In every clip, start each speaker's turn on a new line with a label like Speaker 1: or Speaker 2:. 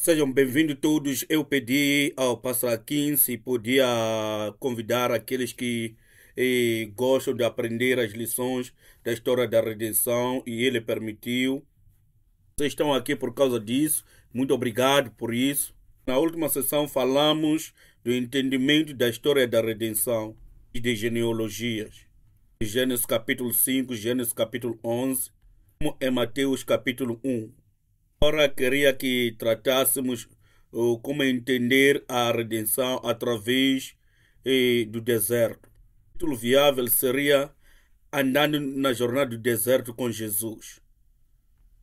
Speaker 1: Sejam bem-vindos todos. Eu pedi ao pastor Akin se podia convidar aqueles que gostam de aprender as lições da história da redenção e ele permitiu. Vocês estão aqui por causa disso. Muito obrigado por isso. Na última sessão falamos do entendimento da história da redenção e de genealogias. Gênesis capítulo 5, Gênesis capítulo 11, como é Mateus capítulo 1. Agora queria que tratássemos como entender a redenção através do deserto. O título viável seria Andando na jornada do deserto com Jesus.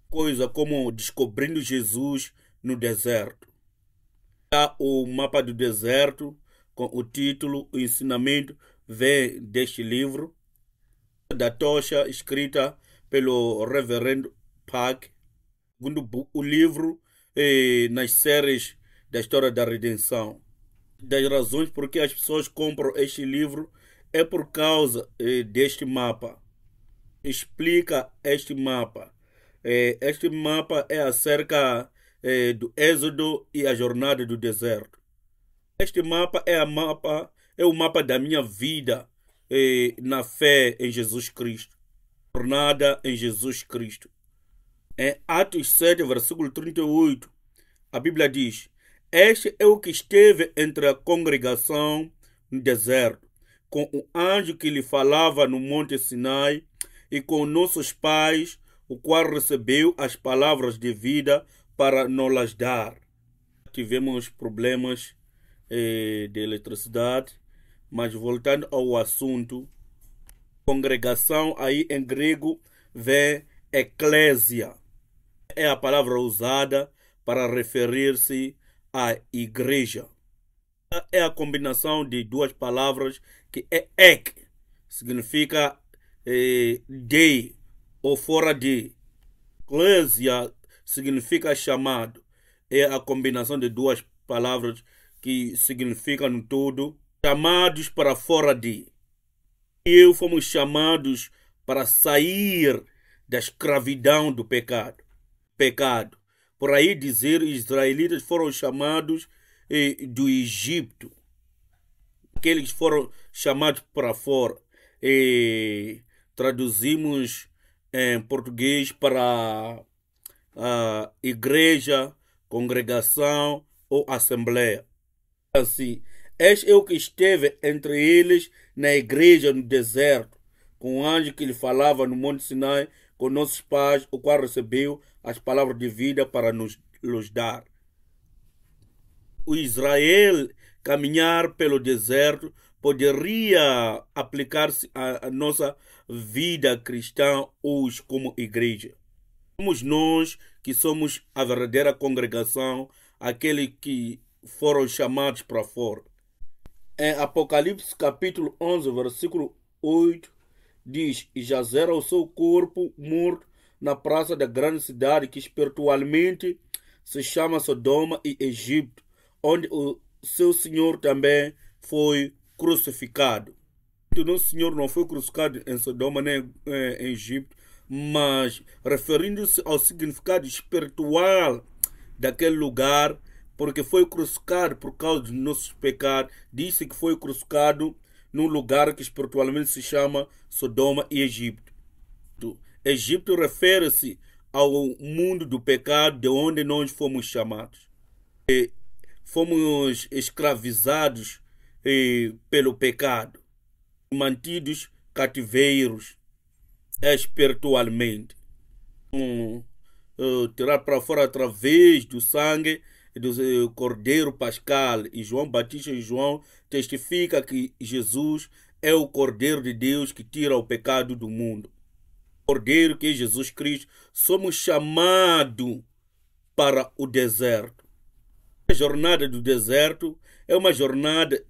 Speaker 1: Coisa como descobrindo Jesus no deserto. Há o mapa do deserto com o título O ensinamento vem deste livro da tocha escrita pelo reverendo Pack. Segundo o livro nas séries da história da redenção. Das razões por que as pessoas compram este livro é por causa deste mapa. Explica este mapa. Este mapa é acerca do Êxodo e a jornada do deserto. Este mapa é o mapa da minha vida na fé em Jesus Cristo. Jornada em Jesus Cristo. Em Atos 7, versículo 38, a Bíblia diz: Este é o que esteve entre a congregação no deserto, com o anjo que lhe falava no monte Sinai, e com nossos pais, o qual recebeu as palavras de vida para nos dar. Tivemos problemas de eletricidade, mas voltando ao assunto, congregação aí em grego vem eclésia. É a palavra usada para referir-se à igreja. É a combinação de duas palavras que é ek, significa de ou fora de. Eclésia significa chamado. É a combinação de duas palavras que significam no todo chamados para fora de. E fomos chamados para sair da escravidão do pecado. Por aí dizer, os israelitas foram chamados do Egito. Aqueles que foram chamados para fora. Traduzimos em português para igreja, congregação ou assembleia. Assim, este é o que esteve entre eles na igreja no deserto, com o anjo que lhe falava no monte Sinai, com nossos pais, o qual recebeu as palavras de vida para nos dar. O Israel caminhar pelo deserto poderia aplicar-se à nossa vida cristã hoje como igreja. Somos nós que somos a verdadeira congregação, aqueles que foram chamados para fora. Em Apocalipse capítulo 11, versículo 8, diz: E jazera o seu corpo morto na praça da grande cidade, que espiritualmente se chama Sodoma e Egito, onde o seu Senhor também foi crucificado. O nosso Senhor não foi crucificado em Sodoma nem em Egito, mas referindo-se ao significado espiritual daquele lugar, porque foi crucificado por causa dos nossos pecados. Disse que foi crucificado num lugar que espiritualmente se chama Sodoma e Egito. Egito refere-se ao mundo do pecado, de onde nós fomos chamados. Fomos escravizados pelo pecado, mantidos cativeiros espiritualmente. Tirar para fora através do sangue do Cordeiro Pascal. E João Batista e João testifica que Jesus é o Cordeiro de Deus que tira o pecado do mundo. Cordeiro que é Jesus Cristo. Somos chamados para o deserto. A jornada do deserto é uma jornada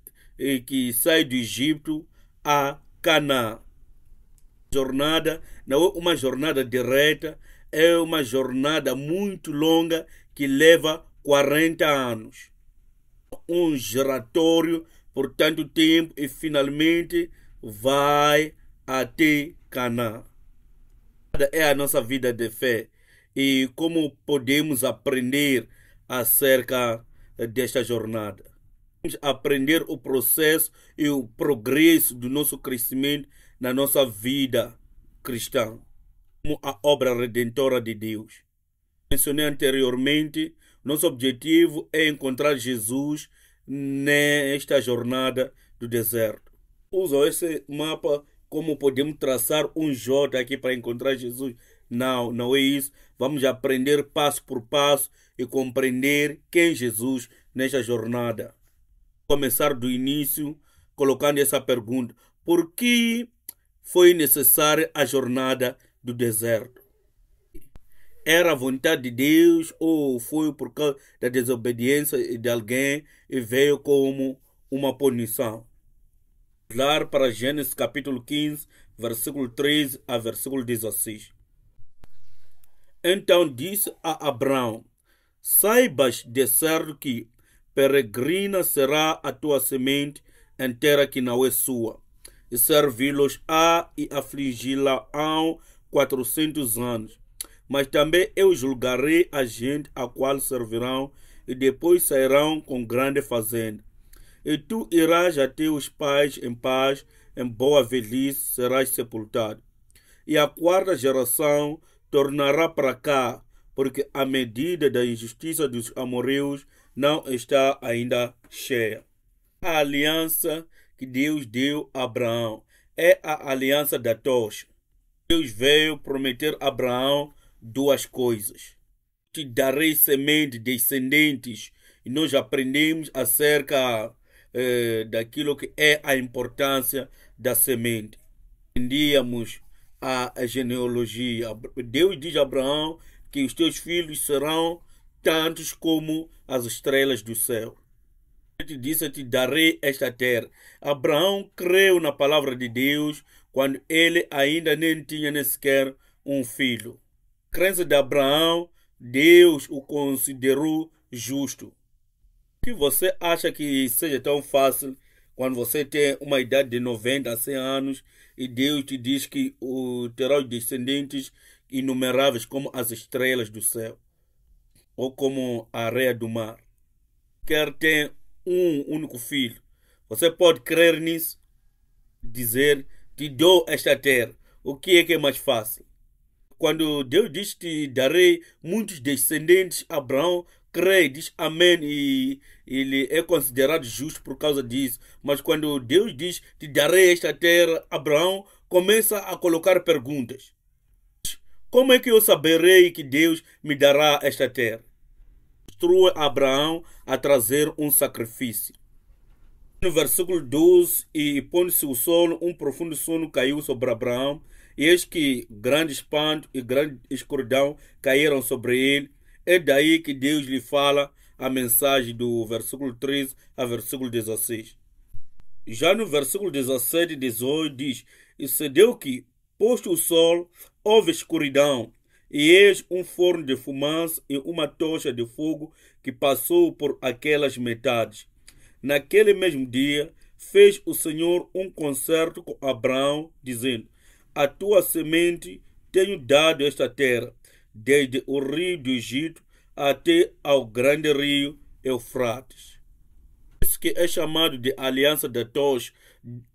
Speaker 1: que sai do Egito a Canaã. Jornada não é uma jornada direta, é uma jornada muito longa que leva 40 anos. Um giratório por tanto tempo e finalmente vai até Canaã. É a nossa vida de fé. E como podemos aprender acerca desta jornada. Vamos aprender o processo e o progresso do nosso crescimento na nossa vida cristã, como a obra redentora de Deus. Mencionei anteriormente, nosso objetivo é encontrar Jesus nesta jornada do deserto. Uso esse mapa como podemos traçar um J aqui para encontrar Jesus. Não, não é isso. Vamos aprender passo por passo e compreender quem é Jesus nesta jornada. Começar do início colocando essa pergunta: por que foi necessária a jornada do deserto? Era a vontade de Deus ou foi por causa da desobediência de alguém e veio como uma punição? Vamos para Gênesis capítulo 15, versículo 13 a versículo 16. Então disse a Abraão: saibas de certo que peregrina será a tua semente em terra que não é sua, e servi-los-á e afligi-la-ão 400 anos. Mas também eu julgarei a gente a qual servirão, e depois sairão com grande fazenda. E tu irás a teus pais em paz, em boa velhice serás sepultado. E a quarta geração tornará para cá, porque a medida da injustiça dos amorreus não está ainda cheia. A aliança que Deus deu a Abraão é a aliança da tocha. Deus veio prometer a Abraão duas coisas: te darei semente, descendentes. E nós aprendemos acerca daquilo que é a importância da semente. Aprendíamos a genealogia. Deus diz a Abraão que os teus filhos serão tantos como as estrelas do céu. Ele disse: te darei esta terra. Abraão creu na palavra de Deus quando ele ainda nem tinha nem sequer um filho. A crença de Abraão, Deus o considerou justo. O que você acha que seja tão fácil quando você tem uma idade de 90 a 100 anos e Deus te diz que terá os descendentes inumeráveis como as estrelas do céu ou como a areia do mar? Quer ter um único filho. Você pode crer nisso? Dizer: te dou esta terra. O que é mais fácil? Quando Deus diz: te darei muitos descendentes, Abraão crê, diz amém, e ele é considerado justo por causa disso. Mas quando Deus diz: te darei esta terra, Abraão começa a colocar perguntas. Como é que eu saberei que Deus me dará esta terra? Instrui Abraão a trazer um sacrifício. No versículo 12, e pondo-se o sol, um profundo sono caiu sobre Abraão, e eis que grande espanto e grande escuridão caíram sobre ele. É daí que Deus lhe fala a mensagem do versículo 13 a versículo 16. Já no versículo 17 e 18 diz: e sucedeu que, posto o sol, houve escuridão, e eis um forno de fumaça e uma tocha de fogo que passou por aquelas metades. Naquele mesmo dia, fez o Senhor um concerto com Abraão, dizendo: a tua semente tenho dado esta terra, desde o rio do Egito até ao grande rio Eufrates. Isso que é chamado de aliança da tocha,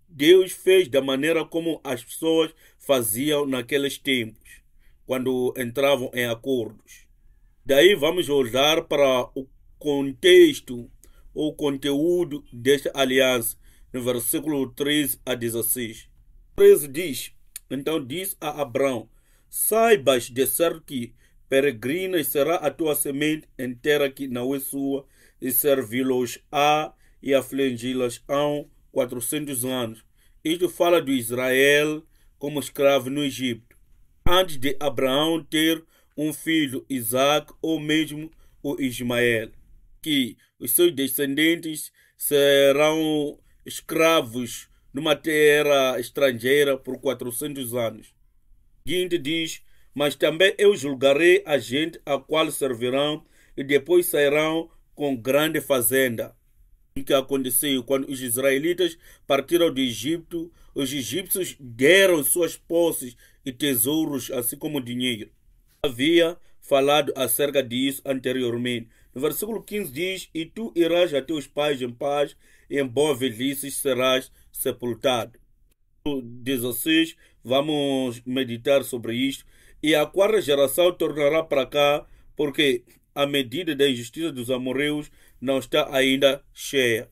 Speaker 1: Deus fez da maneira como as pessoas faziam naqueles tempos, quando entravam em acordos. Daí vamos olhar para o contexto ou conteúdo desta aliança, no versículo 13 a 16. 13 diz: então disse a Abraão: saibas de certo que peregrina será a tua semente em terra que não é sua, e servi-los-á e afligi-las-ão 400 anos. Isto fala de Israel como escravo no Egito. Antes de Abraão ter um filho, Isaac, ou mesmo o Ismael, que os seus descendentes serão escravos numa terra estrangeira por 400 anos. Seguinte diz: mas também eu julgarei a gente a qual servirão, e depois sairão com grande fazenda. O que aconteceu? Quando os israelitas partiram do Egito, os egípcios deram suas posses e tesouros, assim como dinheiro. Havia falado acerca disso anteriormente. No versículo 15 diz: E tu irás a teus pais em paz, e em boa velhice serás sepultado. No 16, vamos meditar sobre isto. E a quarta geração tornará para cá, porque a medida da injustiça dos amorreus não está ainda cheia.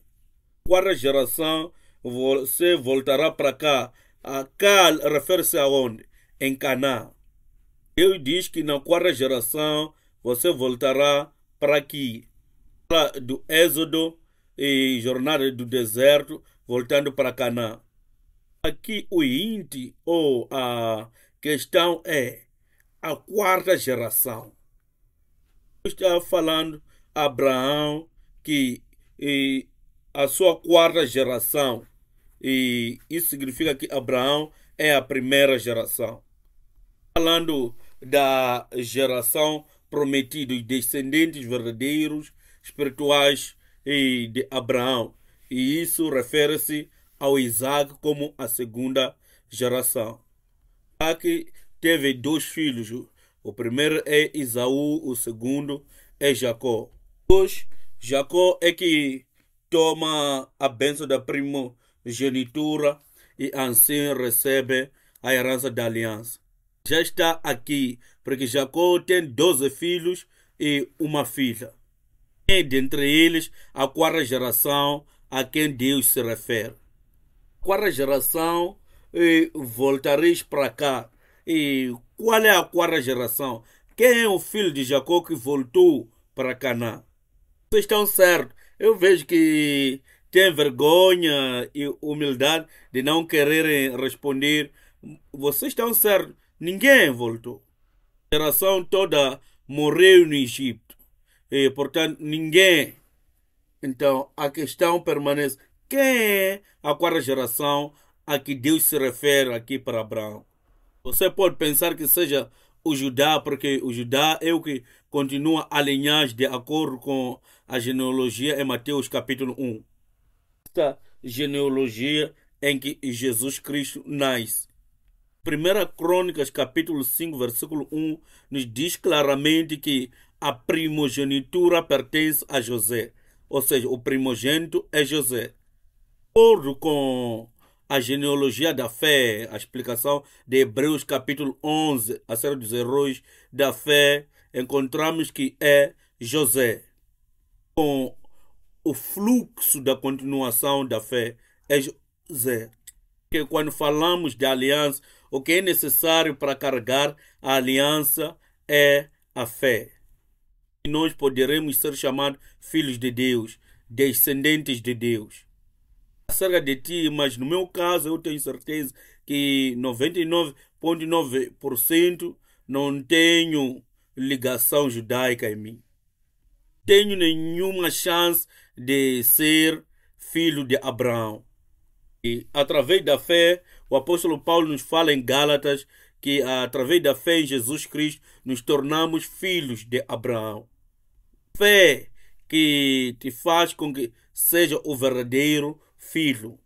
Speaker 1: Quarta geração, você voltará para cá. A cá refere-se aonde? Em Canaã. Deus diz que na quarta geração você voltará para aqui. Do Êxodo e jornada do deserto, voltando para Canaã. Aqui o índice ou a questão é a quarta geração. Está falando Abraão que a sua quarta geração, e isso significa que Abraão é a primeira geração. Falando da geração prometida, os descendentes verdadeiros, espirituais de Abraão, e isso refere-se ao Isaac como a segunda geração. Isaac teve 2 filhos. O primeiro é Esaú, o segundo é Jacó. Pois Jacó é que toma a bênção da primogenitura e assim recebe a herança da aliança. Já está aqui, porque Jacó tem 12 filhos e uma filha. E dentre eles, a quarta geração a quem Deus se refere. A quarta geração, voltareis para cá. E qual é a quarta geração? Quem é o filho de Jacó que voltou para Canaã? Vocês estão certos. Eu vejo que tem vergonha e humildade de não quererem responder. Vocês estão certos. Ninguém voltou. A geração toda morreu no Egito. E, portanto, ninguém. Então, a questão permanece. Quem é a quarta geração a que Deus se refere aqui para Abraão? Você pode pensar que seja o Judá, porque o Judá é o que continua a linhagem de acordo com a genealogia em Mateus capítulo 1. Esta genealogia em que Jesus Cristo nasce. 1 Crônicas capítulo 5, versículo 1, nos diz claramente que a primogenitura pertence a José. Ou seja, o primogênito é José. De acordo com a genealogia da fé, a explicação de Hebreus capítulo 11, acerca dos heróis da fé, encontramos que é José. Com o fluxo da continuação da fé, é José. Que quando falamos de aliança, o que é necessário para carregar a aliança é a fé. E nós poderemos ser chamados filhos de Deus, descendentes de Deus. Acerca de ti, mas no meu caso eu tenho certeza que 99,9% não tenho ligação judaica em mim. Tenho nenhuma chance de ser filho de Abraão. E através da fé, o apóstolo Paulo nos fala em Gálatas que através da fé em Jesus Cristo nos tornamos filhos de Abraão. Fé que te faz com que seja o verdadeiro filho.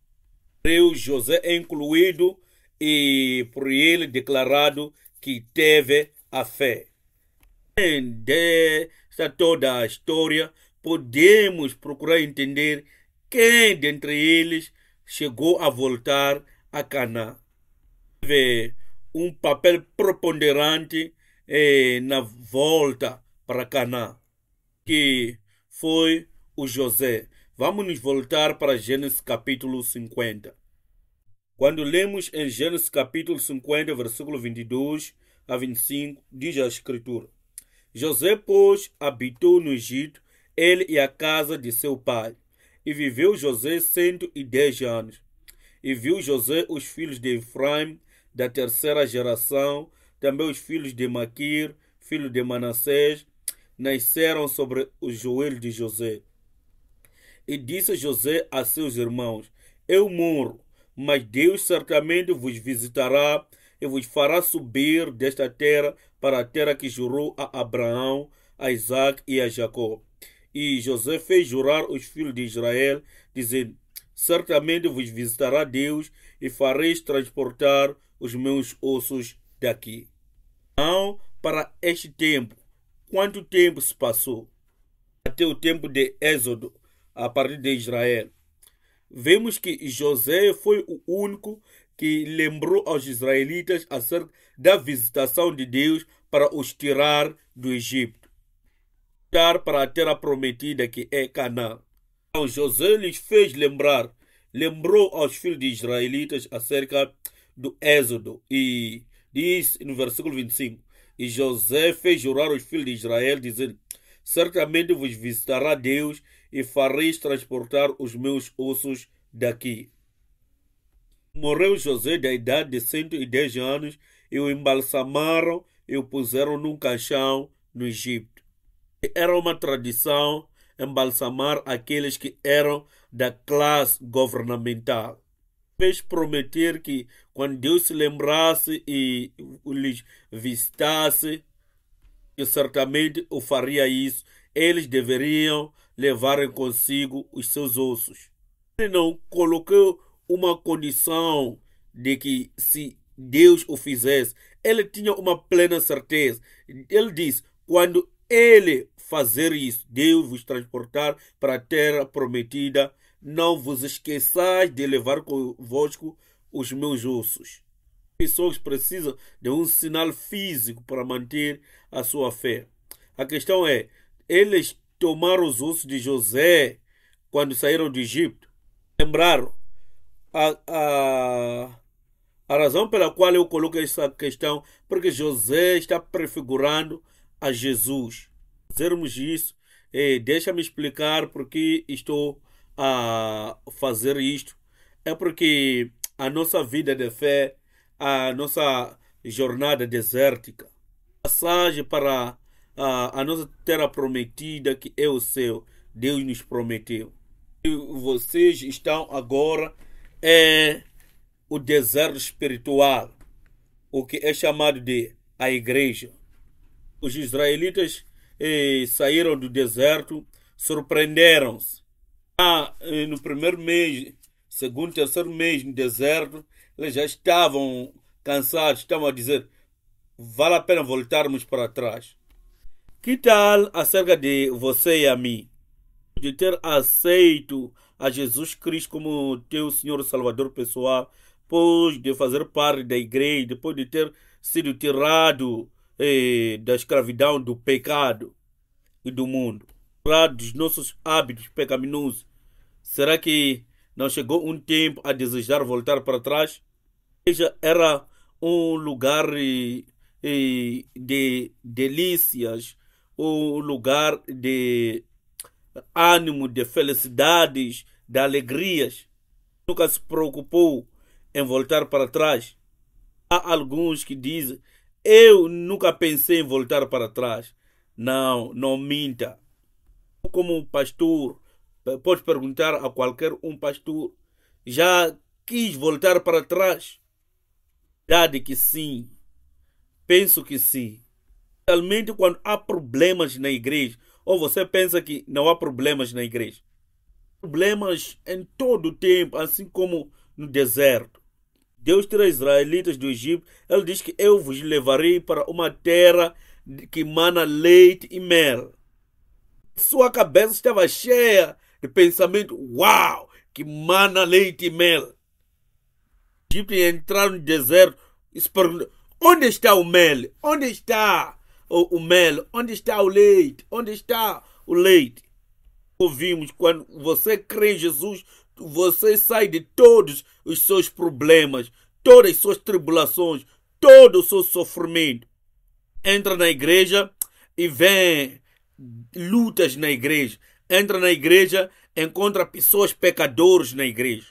Speaker 1: Deus, José é incluído e por ele declarado que teve a fé. Desta toda a história, podemos procurar entender quem dentre eles chegou a voltar a Canaã. Teve um papel preponderante na volta para Canaã, que foi o José. Vamos nos voltar para Gênesis capítulo 50. Quando lemos em Gênesis capítulo 50, versículo 22 a 25, diz a Escritura: José, pois, habitou no Egito, ele e a casa de seu pai. E viveu José 110 anos. E viu José os filhos de Efraim, da terceira geração, também os filhos de Maquir, filho de Manassés, nasceram sobre os joelhos de José. E disse José a seus irmãos: Eu morro, mas Deus certamente vos visitará e vos fará subir desta terra para a terra que jurou a Abraão, a Isaac e a Jacó. E José fez jurar os filhos de Israel, dizendo: Certamente vos visitará Deus e fareis transportar os meus ossos daqui. Não para este tempo. Quanto tempo se passou? A até o tempo de Êxodo, a partir de Israel. Vemos que José foi o único que lembrou aos israelitas acerca da visitação de Deus para os tirar do Egito, para a terra prometida que é Canaã. Então José lhes fez lembrar, lembrou aos filhos de israelitas acerca do Êxodo, e diz no versículo 25, e José fez jurar aos filhos de Israel, dizendo, certamente vos visitará Deus e fareis transportar os meus ossos daqui. Morreu José da idade de 110 anos e o embalsamaram e o puseram num caixão no Egito. Era uma tradição embalsamar aqueles que eram da classe governamental. Fez prometer que quando Deus se lembrasse e lhes visitasse, que certamente o faria isso, eles deveriam levar consigo os seus ossos. Ele não colocou uma condição de que se Deus o fizesse, ele tinha uma plena certeza. Ele diz, quando ele fazer isso, Deus vos transportar para a terra prometida, não vos esqueçais de levar convosco os meus ossos. Pessoas precisam de um sinal físico para manter a sua fé. A questão é, eles tomaram os ossos de José quando saíram do Egito. Lembraram? A razão pela qual eu coloco essa questão, porque José está prefigurando a Jesus. Fazermos isso, deixa-me explicar por que estou a fazer isto. É porque a nossa vida de fé, a nossa jornada desértica, passagem para a nossa terra prometida, que é o céu, Deus nos prometeu. E vocês estão agora o deserto espiritual, o que é chamado de a igreja. Os israelitas saíram do deserto, surpreenderam-se. No primeiro mês, segundo, terceiro mês no deserto, eles já estavam cansados, estavam a dizer, vale a pena voltarmos para trás. Que tal acerca de você e a mim? De ter aceito a Jesus Cristo como teu Senhor Salvador pessoal, depois de fazer parte da igreja, depois de ter sido tirado da escravidão do pecado e do mundo, tirado dos nossos hábitos pecaminosos. Será que não chegou um tempo a desejar voltar para trás? A igreja era um lugar de delícias, um lugar de ânimo, de felicidades, de alegrias. Nunca se preocupou em voltar para trás. Há alguns que dizem, eu nunca pensei em voltar para trás. Não, não minta. Como um pastor, pode perguntar a qualquer um pastor, já quis voltar para trás? Verdade que sim. Penso que sim. Realmente quando há problemas na igreja, ou você pensa que não há problemas na igreja? Problemas em todo o tempo, assim como no deserto. Deus tira os israelitas do Egito, ele diz que eu vos levarei para uma terra que mana leite e mel. Sua cabeça estava cheia de pensamento, uau, que mana leite e mel. Os egípcios entraram no deserto e se perguntam, onde está o mel? Onde está o mel? Onde está o leite? Onde está o leite? Ouvimos, quando você crê em Jesus, você sai de todos os seus problemas, todas as suas tribulações, todo o seu sofrimento. Entra na igreja e vê lutas na igreja. Entra na igreja, encontra pessoas pecadores na igreja.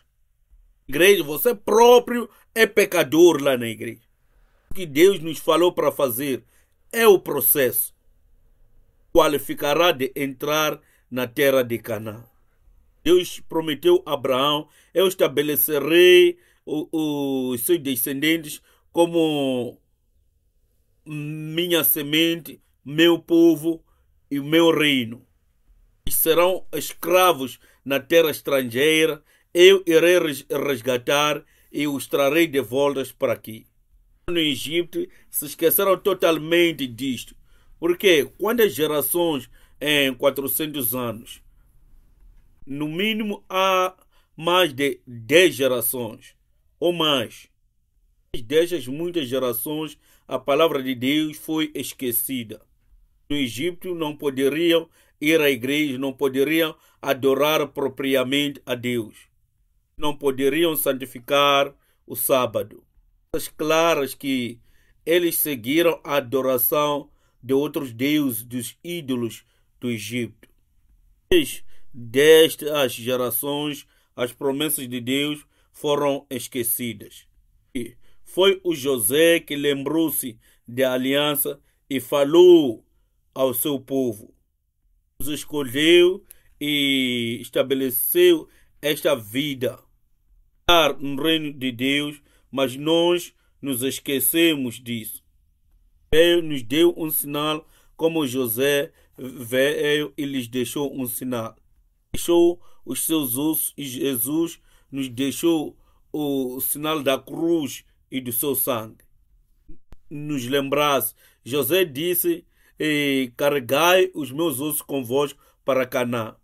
Speaker 1: Igreja, você próprio é pecador lá na igreja. O que Deus nos falou para fazer é o processo. Qualificará de entrar na terra de Canaã. Deus prometeu a Abraão, eu estabelecerei os seus descendentes como minha semente, meu povo e o meu reino. Eles serão escravos na terra estrangeira, eu irei resgatar e os trarei de volta para aqui. No Egito se esqueceram totalmente disto, porque quando as gerações em 400 anos. No mínimo há mais de 10 gerações ou mais. Destas muitas gerações, a palavra de Deus foi esquecida. No Egito não poderiam ir à igreja, não poderiam adorar propriamente a Deus. Não poderiam santificar o sábado. As claras que eles seguiram a adoração de outros deuses, dos ídolos do Egito. Destas gerações, as promessas de Deus foram esquecidas. E foi o José que lembrou-se da aliança e falou ao seu povo. Os escolheu e estabeleceu esta vida no reino de Deus, mas nós nos esquecemos disso. Deus nos deu um sinal, como José veio e lhes deixou um sinal. Deixou os seus ossos e Jesus nos deixou o sinal da cruz e do seu sangue. Nos lembrasse, José disse: carregai os meus ossos convosco para Canaã.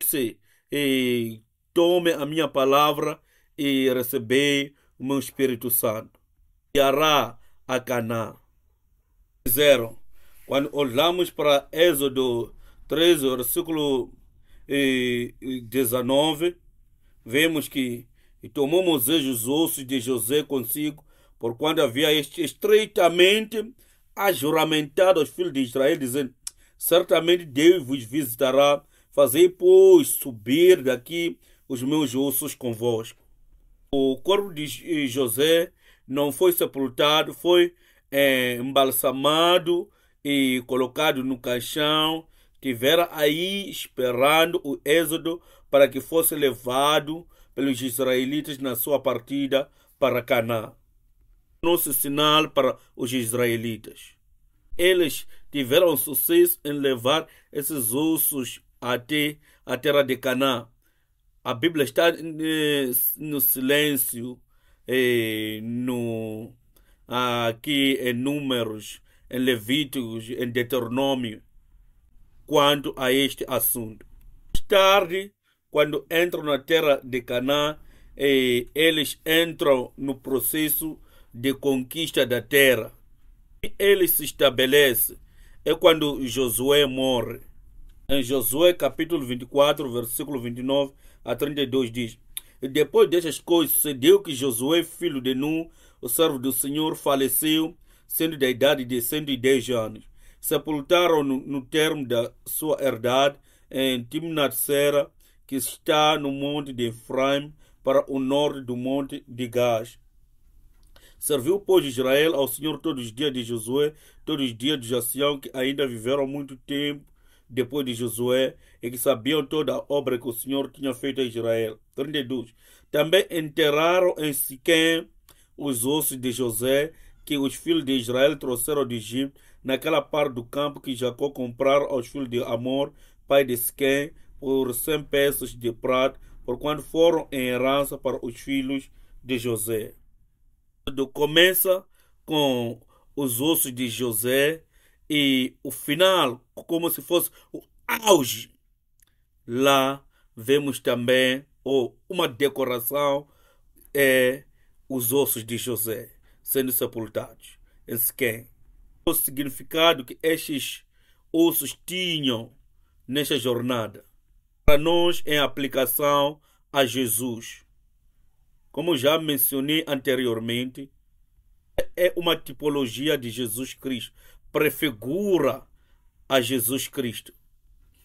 Speaker 1: Disse: tome a minha palavra e recebei o meu Espírito Santo. Irá a Canaã. Fizeram. Quando olhamos para Êxodo 13, versículo 19, vemos que tomou Moisés os ossos de José consigo, porquanto havia estreitamente ajuramentado aos filhos de Israel, dizendo: certamente Deus vos visitará, fazei, pois, subir daqui os meus ossos convosco. O corpo de José não foi sepultado, foi embalsamado e colocado no caixão. Estivera aí esperando o êxodo para que fosse levado pelos israelitas na sua partida para Canaã. Nosso sinal para os israelitas. Eles tiveram sucesso em levar esses ossos até a terra de Canaã. A Bíblia está no silêncio, aqui em Números, em Levíticos, em Deuteronômio, quanto a este assunto. Mais tarde, quando entram na terra de Canaã, eles entram no processo de conquista da terra. E ele se estabelece é quando Josué morre. Em Josué capítulo 24, versículo 29 a 32 diz: e depois destas coisas sucedeu que Josué, filho de Nun, o servo do Senhor, faleceu, sendo da idade de 110 anos. Sepultaram-no no termo da sua herdade em Timnat-Sera, que está no monte de Efraim, para o norte do monte de Gás. Serviu, pois, Israel ao Senhor todos os dias de Josué, todos os dias de anciãos que ainda viveram muito tempo depois de Josué, e que sabiam toda a obra que o Senhor tinha feito a Israel. 32. Também enterraram em Siquém os ossos de José, que os filhos de Israel trouxeram do Egito, naquela parte do campo que Jacó compraram aos filhos de Amor, pai de Siquém, por 100 peças de prata, porquanto foram em herança para os filhos de José. Começa com os ossos de José e o final, como se fosse o auge. Lá vemos também uma decoração, os ossos de José sendo sepultados em Siquém. O significado que estes ossos tinham nesta jornada, para nós, em aplicação a Jesus. Como já mencionei anteriormente, é uma tipologia de Jesus Cristo, prefigura a Jesus Cristo.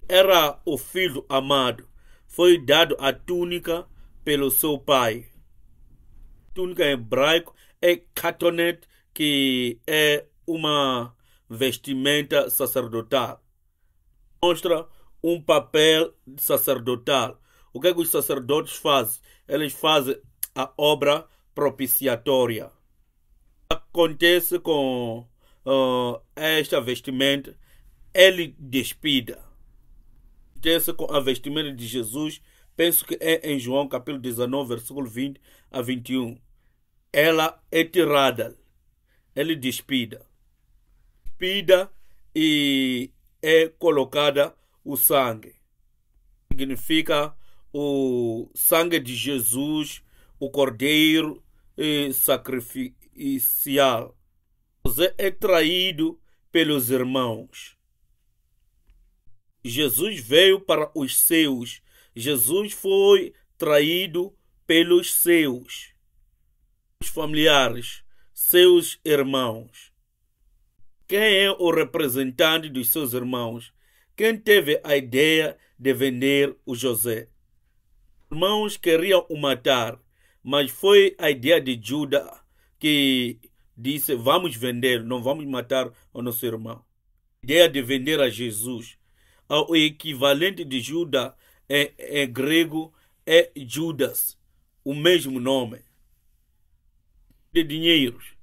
Speaker 1: Era o filho amado, foi dado a túnica pelo seu pai. A túnica em hebraico é katonet, que é uma vestimenta sacerdotal. Mostra um papel sacerdotal. O que os sacerdotes fazem? Eles fazem a obra propiciatória. Acontece com esta vestimenta, ele despida. Acontece com a vestimenta de Jesus, penso que é em João capítulo 19, versículo 20 a 21. Ela é tirada, ele despida. Despida e é colocada o sangue. Significa o sangue de Jesus, o cordeiro sacrificial. José é traído pelos irmãos. Jesus veio para os seus. Jesus foi traído pelos seus, os familiares, seus irmãos. Quem é o representante dos seus irmãos? Quem teve a ideia de vender o José? Os irmãos queriam o matar, mas foi a ideia de Judas que disse: vamos vender, não vamos matar o nosso irmão. A ideia de vender a Jesus. O equivalente de Judas em grego é Judas, o mesmo nome. De dinheiros,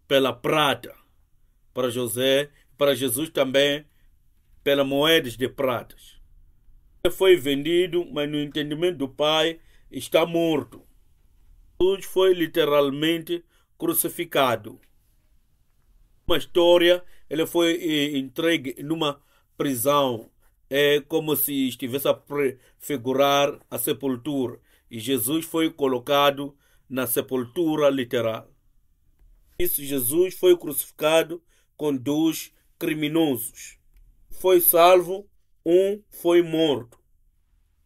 Speaker 1: pela prata, para José, para Jesus também, pelas moedas de pratas. Ele foi vendido, mas no entendimento do Pai está morto. Jesus foi literalmente crucificado. Uma história, ele foi entregue numa prisão. É como se estivesse a prefigurar a sepultura. E Jesus foi colocado na sepultura literal. Isso, Jesus foi crucificado com 2 criminosos. Foi salvo, um foi morto.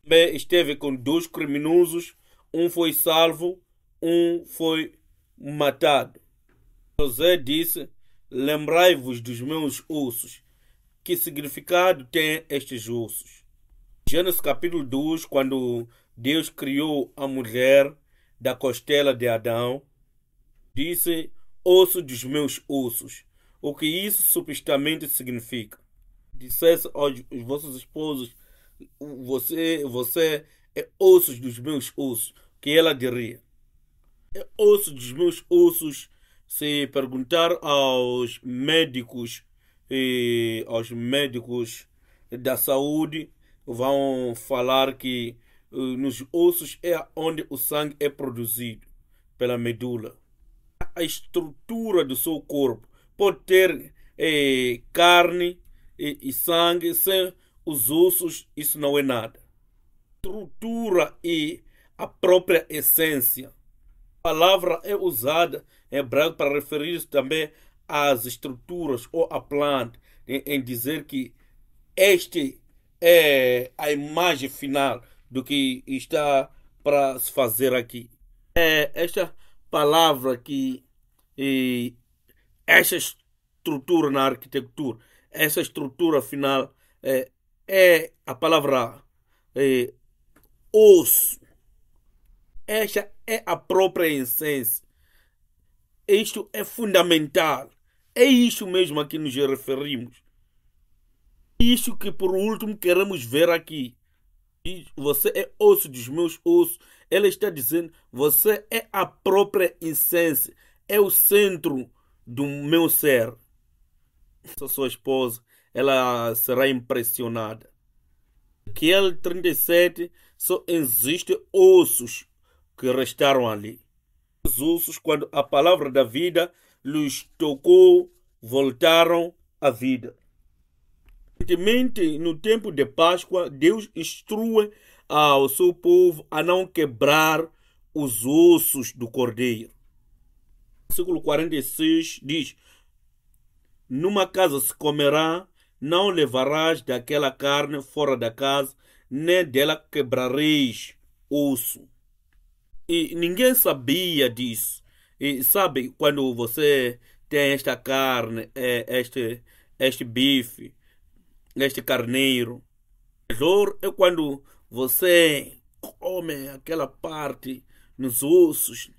Speaker 1: Também esteve com 2 criminosos, um foi salvo, um foi matado. José disse: lembrai-vos dos meus ossos. Que significado tem estes ossos? Gênesis capítulo 2, quando Deus criou a mulher da costela de Adão, disse: osso dos meus ossos. O que isso supostamente significa? Dissesse aos vossos esposos: você é ossos dos meus ossos. Que ela diria: é osso dos meus ossos. Se perguntar aos médicos da saúde, vão falar que nos ossos é onde o sangue é produzido pela medula. A estrutura do seu corpo pode ter carne e sangue. Sem os ossos isso não é nada. Estrutura e a própria essência. A palavra é usada em hebraico para referir-se também às estruturas ou à planta, em dizer que este é a imagem final do que está para se fazer aqui. É esta palavra que essa estrutura na arquitetura, essa estrutura final é a palavra osso. Esta é a própria essência. Isto é fundamental. É isto mesmo a que nos referimos. Isso que por último queremos ver aqui. Você é osso dos meus ossos. Ela está dizendo: você é a própria essência. É o centro do meu ser. Sua esposa, ela será impressionada. Naquele 37 só existem ossos que restaram ali. Os ossos, quando a palavra da vida lhes tocou, voltaram à vida. Evidentemente, no tempo de Páscoa, Deus instrui ao seu povo a não quebrar os ossos do cordeiro. Versículo 46 diz: numa casa se comerá, não levarás daquela carne fora da casa, nem dela quebrareis osso. E ninguém sabia disso. E sabe, quando você tem esta carne, este bife, este carneiro, o melhor é quando você come aquela parte nos ossos.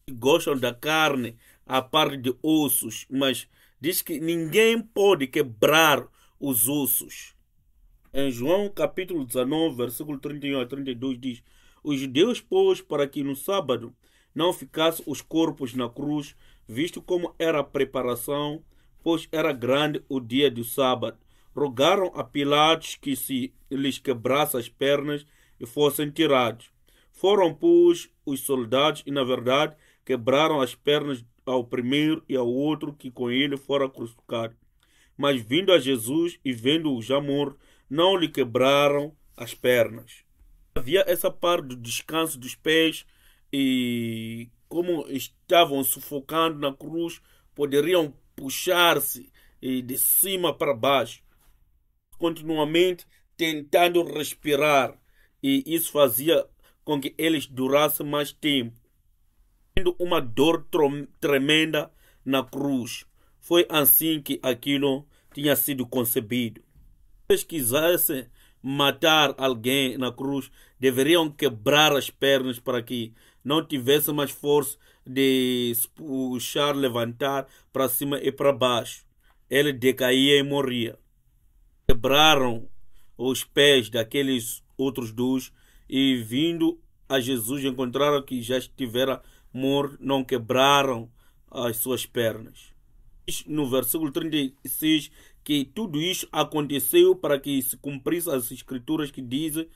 Speaker 1: Gostam da carne, a parte de ossos, mas diz que ninguém pode quebrar os ossos. Em João capítulo 19, versículo 31 a 32 diz: os judeus, pois, para que no sábado não ficassem os corpos na cruz, visto como era a preparação, pois era grande o dia do sábado, rogaram a Pilatos que se lhes quebrasse as pernas e fossem tirados. Foram, pois, os soldados e, na verdade, quebraram as pernas ao primeiro e ao outro que com ele fora crucificado. mas vindo a Jesus e vendo-o já morto, não lhe quebraram as pernas. Havia essa parte do descanso dos pés e como estavam sufocando na cruz, poderiam puxar-se de cima para baixo, continuamente tentando respirar, e isso fazia com que eles durassem mais tempo, tendo uma dor tremenda na cruz. Foi assim que aquilo tinha sido concebido. Se eles quisessem matar alguém na cruz, deveriam quebrar as pernas para que não tivesse mais força de se puxar, levantar para cima e para baixo. Ele decaía e morria. Quebraram os pés daqueles outros dois e, vindo a Jesus, encontraram que já estivera morto, não quebraram as suas pernas. No versículo 36 que tudo isso aconteceu para que se cumprisse as escrituras que dizem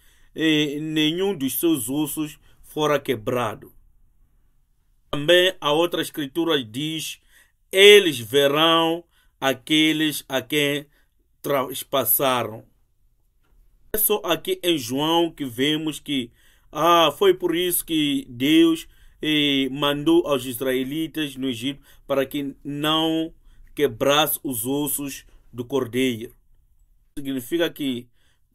Speaker 1: nenhum dos seus ossos fora quebrado. Também a outra escritura diz: eles verão aqueles a quem traspassaram. É só aqui em João que vemos que foi por isso que Deus mandou aos israelitas no Egito para que não quebrasse os ossos do cordeiro. Significa que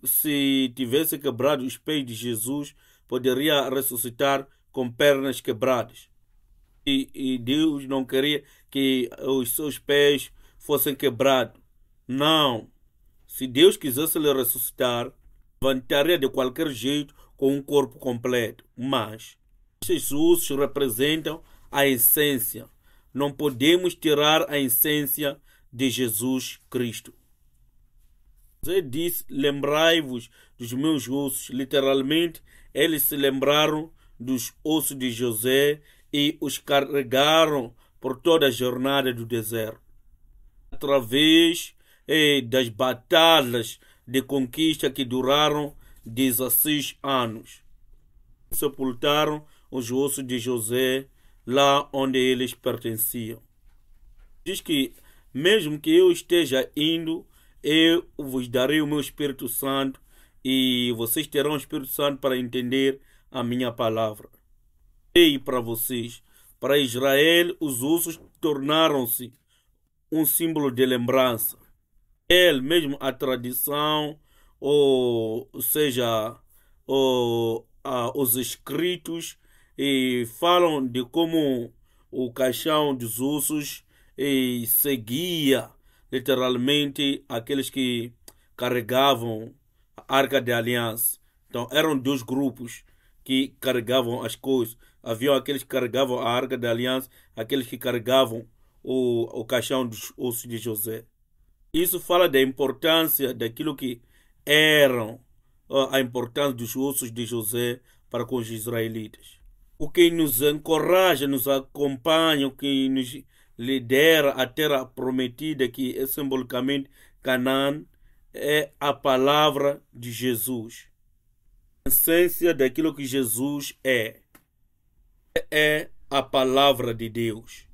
Speaker 1: se tivesse quebrado os pés de Jesus, poderia ressuscitar com pernas quebradas. E Deus não queria que os seus pés fossem quebrados. Não. Se Deus quisesse lhe ressuscitar, levantaria de qualquer jeito com um corpo completo. Mas esses ossos representam a essência. Não podemos tirar a essência de Jesus Cristo. José disse: lembrai-vos dos meus ossos. Literalmente, eles se lembraram dos ossos de José e os carregaram por toda a jornada do deserto. Através das batalhas de conquista que duraram 16 anos. Sepultaram os ossos de José lá onde eles pertenciam. Diz que mesmo que eu esteja indo, eu vos darei o meu Espírito Santo e vocês terão o Espírito Santo para entender a minha palavra. E para vocês, para Israel, os ossos tornaram-se um símbolo de lembrança. Ele mesmo a tradição, ou seja, os escritos falam de como o caixão dos ossos seguia literalmente aqueles que carregavam a Arca da Aliança. Então eram dois grupos que carregavam as coisas. Havia aqueles que carregavam a Arca da Aliança, aqueles que carregavam o caixão dos ossos de José. Isso fala da importância daquilo que eram a importância dos ossos de José para com os israelitas. O que nos encoraja, nos acompanha, o que nos lidera a terra prometida, que é simbolicamente Canaã, é a palavra de Jesus. A essência daquilo que Jesus é a palavra de Deus.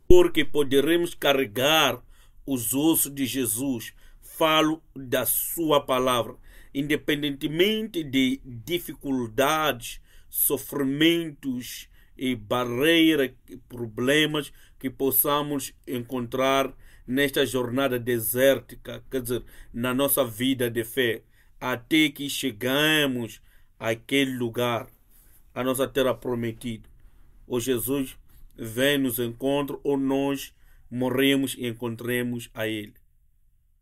Speaker 1: Porque poderemos carregar os ossos de Jesus, falo da sua palavra, independentemente de dificuldades, sofrimentos e barreiras, problemas que possamos encontrar nesta jornada desértica, quer dizer, na nossa vida de fé, até que chegamos àquele lugar, a nossa terra prometida. Ou Jesus vem nos encontrar, ou nós morremos e encontremos a Ele.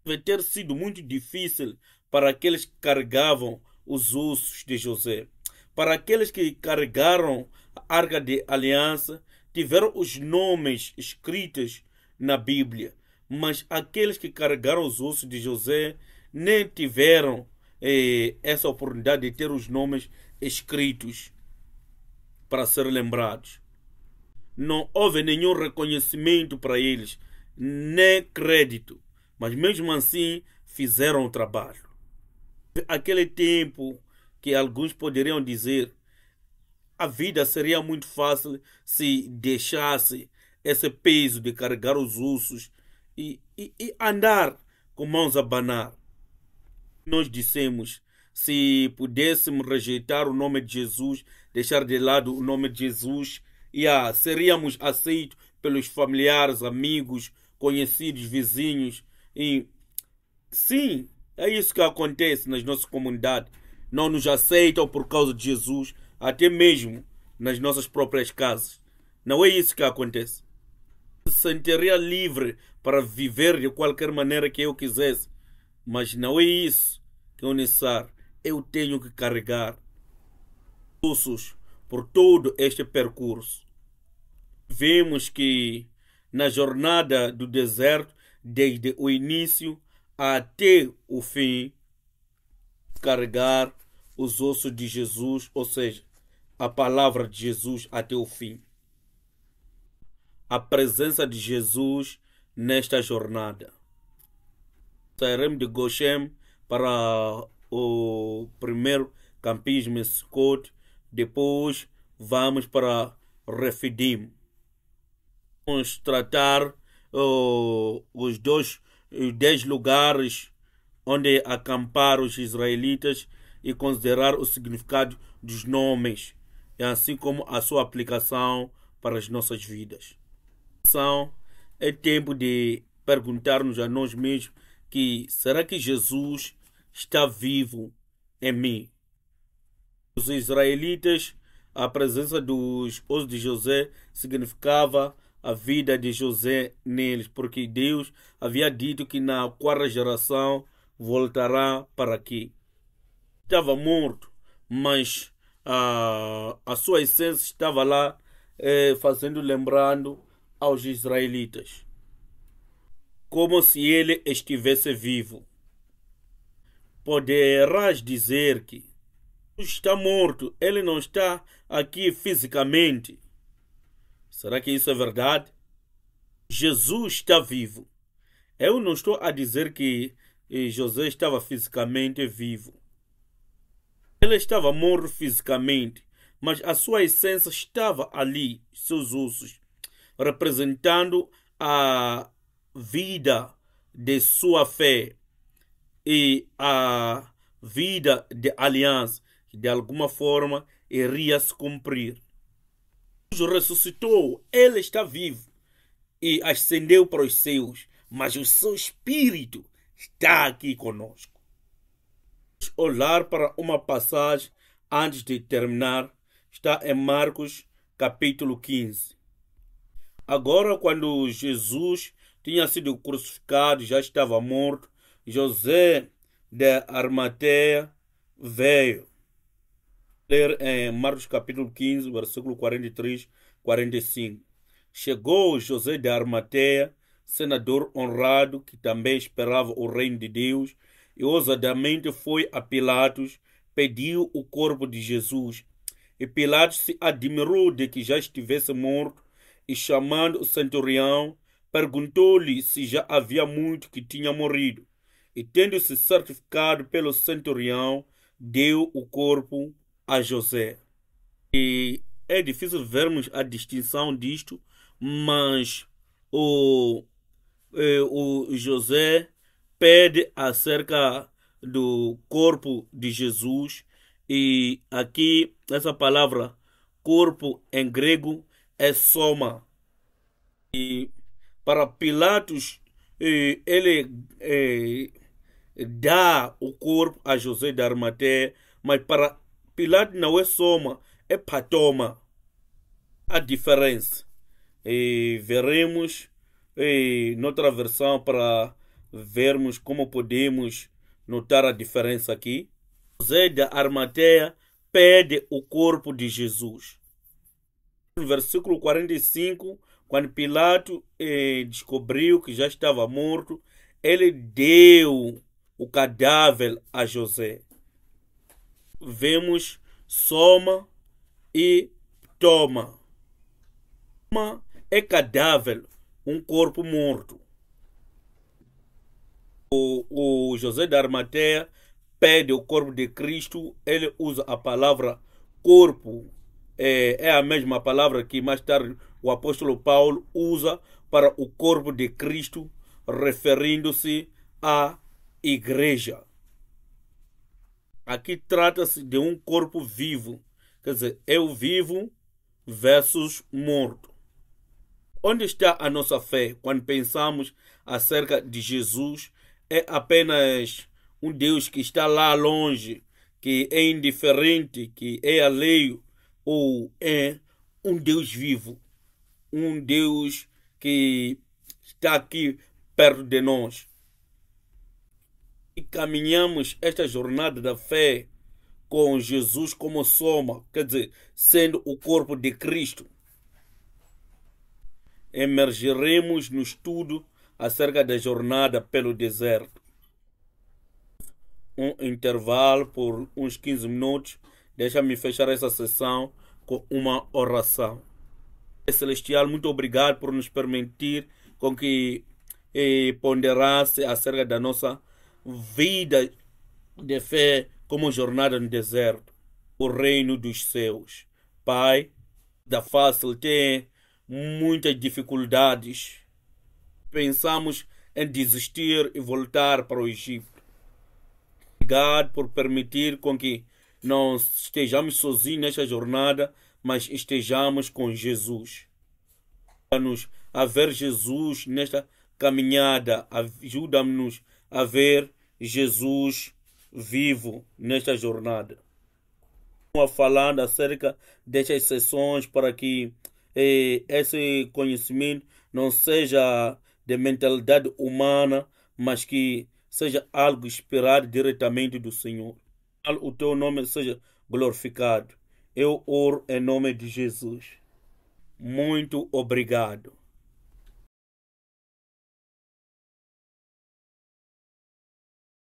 Speaker 1: Deve ter sido muito difícil para aqueles que carregavam os ossos de José. Para aqueles que carregaram a Arca de Aliança, tiveram os nomes escritos na Bíblia. Mas aqueles que carregaram os ossos de José nem tiveram essa oportunidade de ter os nomes escritos para ser lembrados. Não houve nenhum reconhecimento para eles, nem crédito, mas mesmo assim fizeram o trabalho. Aquele tempo que alguns poderiam dizer a vida seria muito fácil se deixasse esse peso de carregar os ossos e andar com mãos a abanar. Nós dissemos, se pudéssemos rejeitar o nome de Jesus, deixar de lado o nome de Jesus, seríamos aceitos pelos familiares, amigos, conhecidos, vizinhos. E sim, é isso que acontece nas nossas comunidades. Não nos aceitam por causa de Jesus, até mesmo nas nossas próprias casas. Não é isso que acontece. Eu me sentiria livre para viver de qualquer maneira que eu quisesse, mas não é isso que é necessário. Eu tenho que carregar ossos por todo este percurso. Vemos que na jornada do deserto, desde o início até o fim, carregar os ossos de Jesus, ou seja, a palavra de Jesus até o fim. A presença de Jesus nesta jornada. Sairemos de Goshen para o primeiro campismo em Sukkot, depois vamos para Refidim. Vamos tratar os 10 lugares onde acamparam os israelitas e considerar o significado dos nomes, assim como a sua aplicação para as nossas vidas. É tempo de perguntar-nos a nós mesmos que será que Jesus está vivo em mim? Os israelitas, a presença dos ossos de José significava a vida de José neles, porque Deus havia dito que na quarta geração voltará para aqui. Estava morto, mas a sua essência estava lá, lembrando aos israelitas, como se ele estivesse vivo. Poderás dizer que está morto, ele não está aqui fisicamente. Será que isso é verdade? Jesus está vivo. Eu não estou a dizer que José estava fisicamente vivo. Ele estava morto fisicamente, mas a sua essência estava ali, seus ossos, representando a vida de sua fé e a vida de aliança, que de alguma forma iria se cumprir. Jesus ressuscitou, ele está vivo e ascendeu para os céus, mas o seu espírito está aqui conosco. Vamos olhar para uma passagem antes de terminar. Está em Marcos capítulo 15. Agora, quando Jesus tinha sido crucificado, já estava morto, José de Arimateia veio. Ler em Marcos capítulo 15, versículo 43, 45. Chegou José de Arimateia, senador honrado, que também esperava o reino de Deus, e ousadamente foi a Pilatos, pediu o corpo de Jesus. E Pilatos se admirou de que já estivesse morto, e chamando o centurião, perguntou-lhe se já havia muito que tinha morrido. E tendo-se certificado pelo centurião, deu o corpo a José. E é difícil vermos a distinção disto, mas o José pede acerca do corpo de Jesus, e aqui essa palavra corpo em grego é soma. E para Pilatos ele dá o corpo a José de Arimateia, mas para Pilatos não é soma, é patoma. A diferença. E veremos noutra versão para vermos como podemos notar a diferença aqui. José de Arimateia pede o corpo de Jesus. No versículo 45, quando Pilatos descobriu que já estava morto, ele deu o cadáver a José. Vemos soma e toma. Soma é cadáver, um corpo morto. O José de Arimateia pede o corpo de Cristo, ele usa a palavra corpo. É a mesma palavra que mais tarde o apóstolo Paulo usa para o corpo de Cristo, referindo-se à igreja. Aqui trata-se de um corpo vivo, quer dizer, eu vivo versus morto. Onde está a nossa fé quando pensamos acerca de Jesus? É apenas um Deus que está lá longe, que é indiferente, que é alheio, ou é um Deus vivo, um Deus que está aqui perto de nós? E caminhamos esta jornada da fé com Jesus como soma, quer dizer, sendo o corpo de Cristo. Emergeremos no estudo acerca da jornada pelo deserto. Um intervalo por uns 15 minutos. Deixa-me fechar essa sessão com uma oração. Celestial, muito obrigado por nos permitir com que ponderasse acerca da nossa vida de fé como jornada no deserto, o reino dos céus. Pai, da fácil tem muitas dificuldades. Pensamos em desistir e voltar para o Egito. Obrigado por permitir com que não estejamos sozinhos nesta jornada, mas estejamos com Jesus. Ajuda-nos a ver Jesus nesta caminhada. Ajuda-nos a ver Jesus vivo nesta jornada. Estamos falando acerca destas sessões para que esse conhecimento não seja de mentalidade humana, mas que seja algo inspirado diretamente do Senhor. O teu nome seja glorificado. Eu oro em nome de Jesus. Muito obrigado.